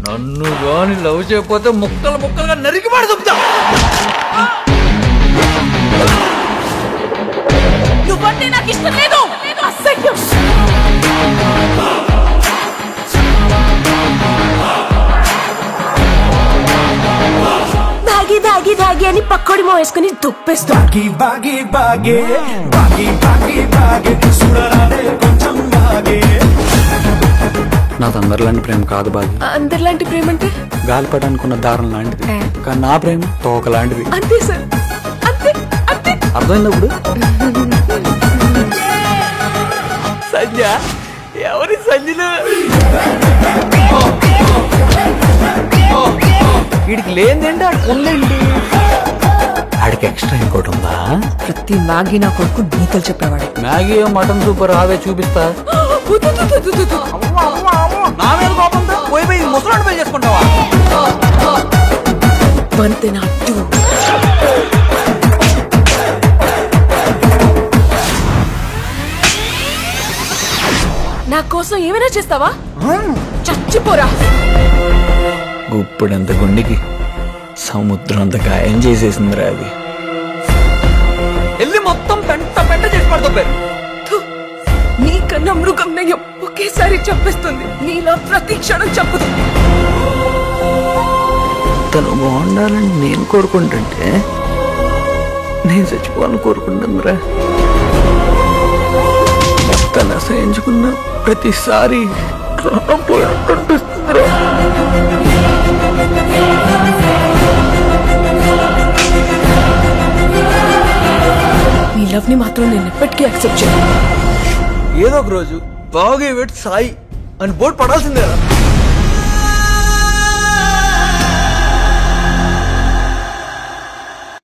నన్ను గాని లవ్ చేయకపోతే ముక్కలు ముక్కలుగా నరికి పడుతుందా? నువ్వంటే నాకు ఇష్టం లేదు, అసహ్యం. దాగి దాగి దాగి అని పక్కోడి మోసుకుని దుప్పేస్తా. నాది అందరిలాంటి ప్రేమ కాదు బాగి. అందరిలాంటి ప్రేమ అంటే గాలిపడానుకున్న దారం లాంటిది, కానీ నా ప్రేమ తోక లాంటిది. అంతే సార్, అంతే అంతే. అర్థమైనప్పుడు సంజ ఎవరి సంజలు వీడికి లేదంటే ఆడికి ఉందండి. ఆడికి ఎక్స్ట్రా ఇంకోటి ఉందా? ప్రతి మ్యాగీ నా కొడుకు నీతలు చెప్పేవాడు. మ్యాగీ మటన్ సూపర్ రావే చూపిస్తా. నా మీద కోపంతో పోయి ముసలాడు పై చేసుకుంటావా? నా కోసం ఏమైనా చేస్తావా? చచ్చిపోరా. గుప్పుడంత గుండెకి సముద్రం అంత గాయం చేసేసిందిరా అది. వెళ్ళి మొత్తం పెంట పెంట చేసి పడుతుంది. నీకన్నా మృగం నయం ఒకేసారి చంపేస్తుంది, నీలో ప్రతి క్షణం చంపుతుంది. తను బాగుండాలని నేను కోరుకుంటుంటే నేను చచ్చిపోవాలని కోరుకుంటుందిరా. తను అసహించుకున్న ప్రతిసారి ప్రాణం పోయినట్టుంటుందిరా. నీ లవ్ ని మాత్రం నేను ఎప్పటికీ యాక్సెప్ట్ చేయను. ఏదో ఒక రోజు బాగా సాయి అని బోర్డు పడాల్సిందేరా.